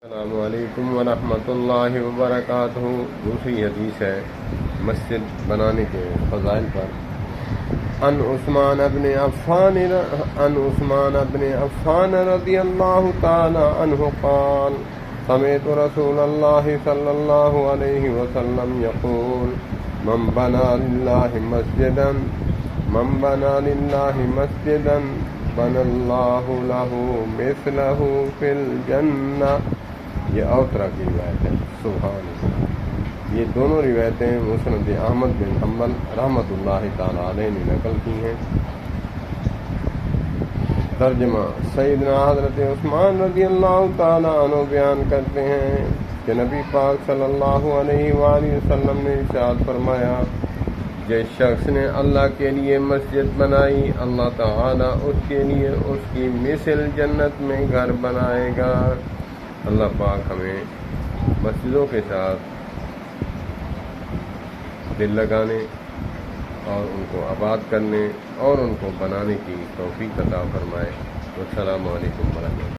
السلام علیکم ورحمۃ اللہ وبرکاتہ۔ دوسری حدیث ہے مسجد بنانے کے فضائل پر۔ ان عثمان بن عفان رضی اللہ تعالی عنہ قال سمعت رسول اللہ صلی اللہ علیہ وسلم یقول من بنا للہ مسجدا بنى اللہ لہ مثلہ فی الجنہ۔ یہ اوترا کی روایت ہے۔ سبحان اللہ۔ یہ دونوں روایتیں مسند احمد بن حنبل رحمۃ اللہ تعالی علیہ نے نقل کی ہیں۔ ترجمہ: سیدنا حضرت عثمان رضی اللہ تعالی عنہ بیان کرتے ہیں کہ نبی پاک صلی اللہ علیہ وآلہ وسلم نے ارشاد فرمایا، جس شخص نے اللہ کے لیے مسجد بنائی، اللہ تعالی اس کے لیے اس کی مثل جنت میں گھر بنائے گا۔ اللہ پاک ہمیں مسجدوں کے ساتھ دل لگانے اور ان کو آباد کرنے اور ان کو بنانے کی توفیق عطا فرمائے۔ السلام علیکم ورحمۃ اللہ۔